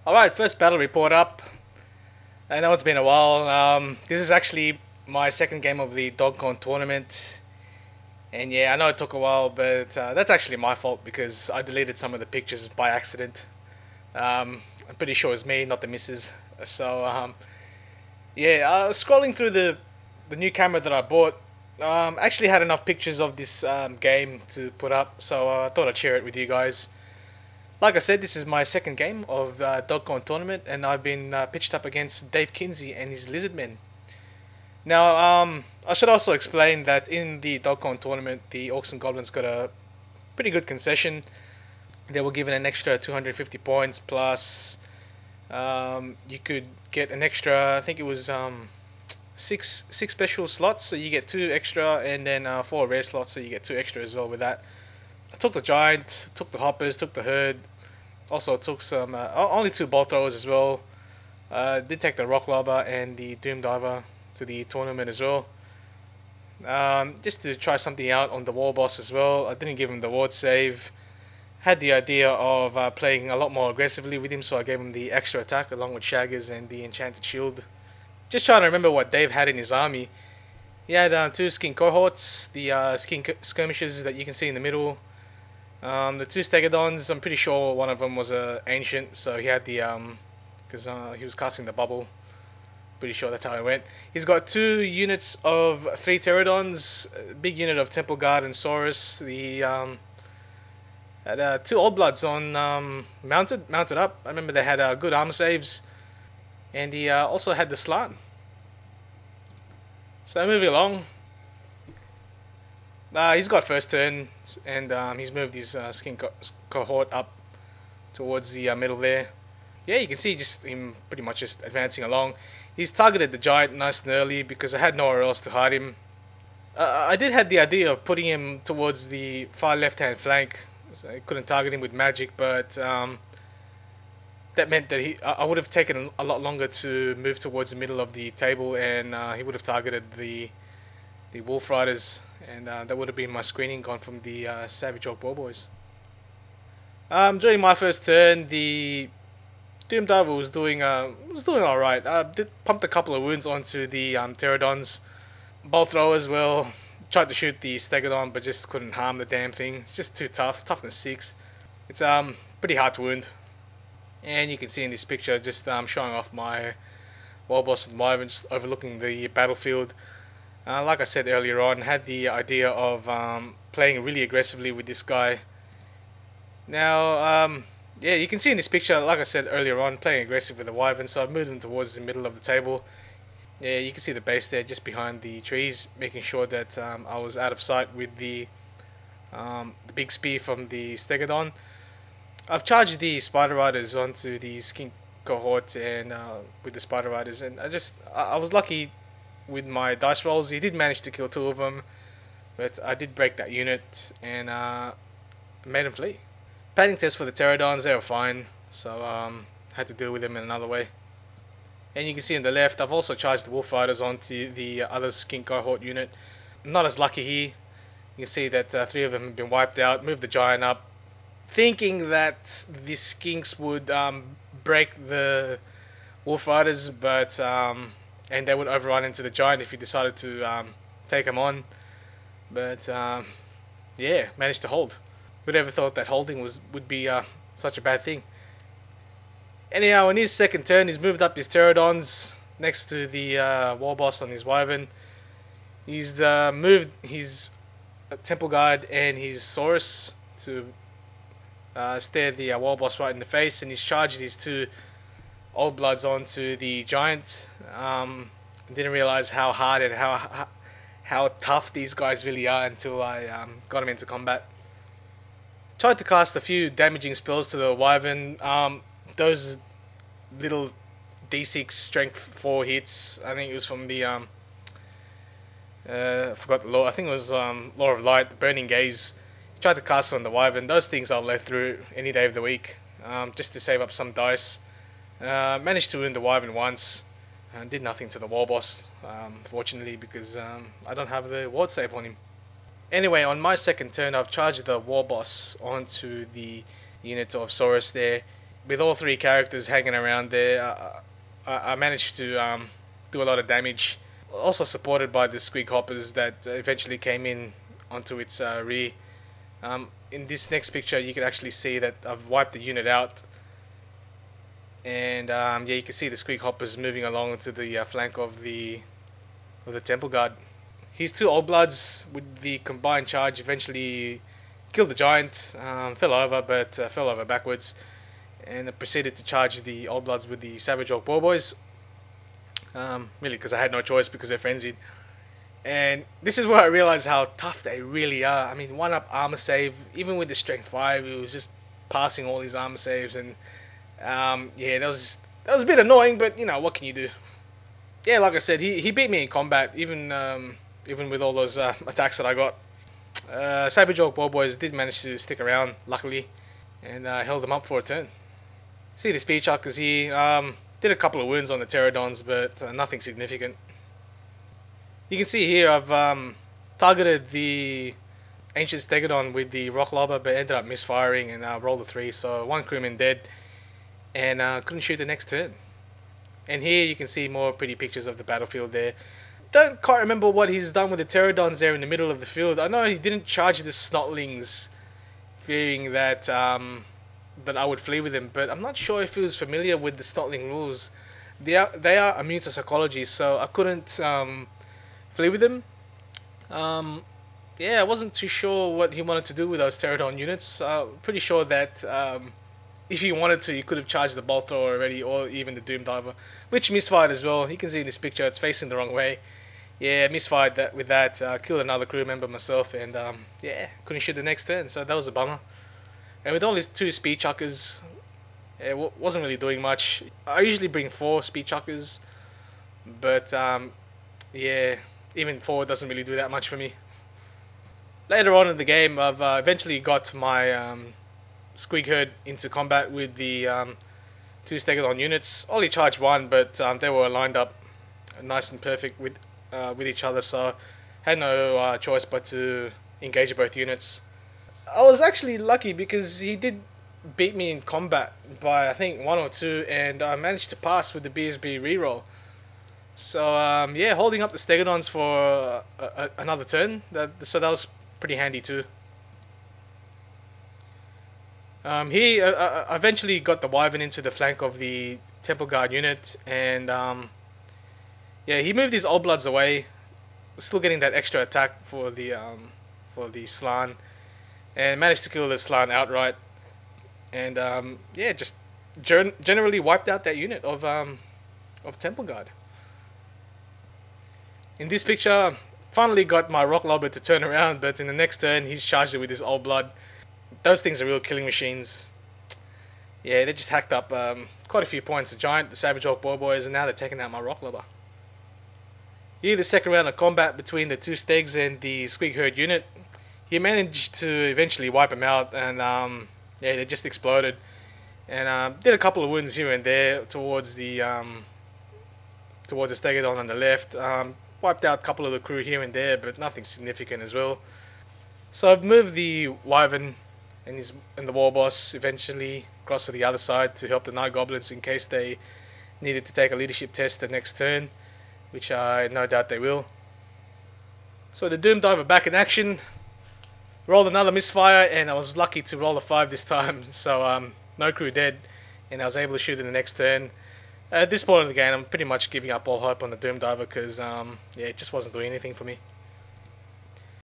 Alright, first battle report up. I know it's been a while. This is actually my second game of the DogCon tournament. And yeah, I know it took a while, but that's actually my fault because I deleted some of the pictures by accident. I'm pretty sure it's me, not the missus. So, yeah, scrolling through the new camera that I bought, actually had enough pictures of this game to put up, so I thought I'd share it with you guys. Like I said, this is my second game of DogCon tournament, and I've been pitched up against Dave Kinsey and his Lizardmen. Now, I should also explain that in the DogCon tournament, the Orcs and Goblins got a pretty good concession. They were given an extra 250 points, plus you could get an extra, I think it was six special slots, so you get 2 extra, and then 4 rare slots, so you get 2 extra as well with that. I took the Giant, took the Hoppers, took the Herd, also took some, only 2 Bolt Throwers as well. Did take the Rock Lobber and the Doom Diver to the tournament as well. Just to try something out on the War Boss as well. I didn't give him the Ward Save. Had the idea of playing a lot more aggressively with him, so I gave him the extra attack along with Shaggers and the Enchanted Shield. Just trying to remember what Dave had in his army. He had 2 Skin Cohorts, the Skin Skirmishers that you can see in the middle. The 2 Stegodons, I'm pretty sure one of them was an Ancient, so he had the, because he was casting the bubble. Pretty sure that's how it went. He's got 2 units of 3 Pterodons, a big unit of Temple Guard and Saurus. The had 2 Old Bloods on mounted up. I remember they had good armor saves, and he also had the Slan. So moving along, he's got first turn, and he's moved his Skin Cohort up towards the middle there. Yeah, you can see just him pretty much just advancing along. He's targeted the Giant nice and early because I had nowhere else to hide him. I did have the idea of putting him towards the far left-hand flank, so I couldn't target him with magic, but that meant that I would have taken a lot longer to move towards the middle of the table, and he would have targeted the Wolf Riders, and that would have been my screening gone from the Savage Orc War Boys. During my first turn, the Doom Diver was doing alright. Did pumped a couple of wounds onto the Pterodons. Bolt Thrower as well. Tried to shoot the Stegodon, but just couldn't harm the damn thing. It's just too tough. Toughness 6. It's pretty hard to wound. And you can see in this picture just showing off my War Boss and Wyverns overlooking the battlefield. Like I said earlier on, had the idea of playing really aggressively with this guy. Now, yeah, you can see in this picture, like I said earlier on, playing aggressive with the Wyvern, so I've moved him towards the middle of the table. Yeah, you can see the base there just behind the trees, making sure that I was out of sight with the big spear from the Stegodon. I've charged the Spider Riders onto the Skin Cohort and with the Spider Riders, and I was lucky with my dice rolls. He did manage to kill 2 of them, but I did break that unit and made him flee. Padding test for the Pterodons, they were fine, so had to deal with them in another way. And you can see on the left, I've also charged the Wolf Riders onto the other Skin Cohort unit. I'm not as lucky here. You can see that 3 of them have been wiped out. Moved the Giant up, thinking that the Skinks would break the Wolf Riders, but and they would overrun into the Giant if he decided to take them on. But yeah, managed to hold. Who'd ever thought that holding would be such a bad thing? Anyhow, in his second turn, he's moved up his Pterodons next to the War Boss on his Wyvern. He's moved his Temple Guard and his Saurus to stare the War Boss right in the face, and he's charged his 2 Old Bloods onto the Giant. Didn't realize how hard and how tough these guys really are until I got him into combat. Tried to cast a few damaging spells to the Wyvern. Those little D6 strength 4 hits, I think it was from the I forgot the law. I think it was Law of Light, the Burning Gaze. Tried to cast on the Wyvern. Those things I'll let through any day of the week, just to save up some dice. Managed to wound the Wyvern once, and did nothing to the War Boss, fortunately, because I don't have the ward save on him. Anyway, on my second turn, I've charged the War Boss onto the unit of Saurus there, with all three characters hanging around there, I managed to do a lot of damage. Also supported by the squig hoppers that eventually came in onto its rear. In this next picture, you can actually see that I've wiped the unit out, and yeah, you can see the squig hoppers moving along to the flank of the temple guard. His two old bloods with the combined charge eventually killed the giant, fell over, but fell over backwards, and proceeded to charge the old bloods with the savage orc boar boys. Really, because I had no choice because they're frenzied. And this is where I realized how tough they really are. I mean, 1-up armor save, even with the strength 5, it was just passing all these armor saves, and yeah, that was a bit annoying, but you know, what can you do? Yeah, like I said, he beat me in combat, even with all those attacks that I got. Savage Orc Boar Boys did manage to stick around, luckily, and held them up for a turn. See the speed chuckers here. Did a couple of wounds on the pterodons, but nothing significant. You can see here I've targeted the ancient stegodon with the rock lobber, but ended up misfiring and rolled a 3, so 1 crewman dead, and couldn't shoot the next turn. And here you can see more pretty pictures of the battlefield there. Don't quite remember what he's done with the pterodons there in the middle of the field. I know he didn't charge the snotlings, fearing that that I would flee with him, but I'm not sure if he was familiar with the snotling rules. They are immune to psychology, so I couldn't flee with him. Yeah, I wasn't too sure what he wanted to do with those pterodon units. Pretty sure that if he wanted to, he could have charged the bolt thrower already, or even the doom diver, which misfired as well. You can see in this picture it's facing the wrong way. Yeah, misfired with that. Killed another crew member myself, and yeah, couldn't shoot the next turn, so that was a bummer. And with all his 2 speed chuckers, it wasn't really doing much. I usually bring 4 speed chuckers, but yeah, even 4 doesn't really do that much for me. Later on in the game, I've eventually got my squig herd into combat with the 2 stegodon units. Only charged 1, but they were lined up nice and perfect with each other, so had no choice but to engage both units. I was actually lucky because he did beat me in combat by I think 1 or 2, and I managed to pass with the BSB reroll. So yeah, holding up the stegodons for another turn, so that was pretty handy too. He eventually got the wyvern into the flank of the temple guard unit, and yeah, he moved his old bloods away, still getting that extra attack for the slan, and managed to kill the slan outright, and yeah, just generally wiped out that unit of temple guard. In this picture, finally got my rock lobber to turn around, but in the next turn he's charged it with his old blood. Those things are real killing machines. Yeah, they just hacked up quite a few points. The giant, the savage orc boar boys, and now they're taking out my rock lobber. Here, the second round of combat between the 2 stegs and the squig herd unit. He managed to eventually wipe them out, and yeah, they just exploded. And did a couple of wounds here and there towards the stegodon on the left. Wiped out a couple of the crew here and there, but nothing significant as well. So I've moved the wyvern and the war boss eventually across to the other side to help the night goblins in case they needed to take a leadership test the next turn, which I no doubt they will. So the doom diver back in action, rolled another misfire, and I was lucky to roll a 5 this time. So no crew dead, and I was able to shoot in the next turn. At this point of the game, I'm pretty much giving up all hope on the doom diver because yeah, it just wasn't doing anything for me.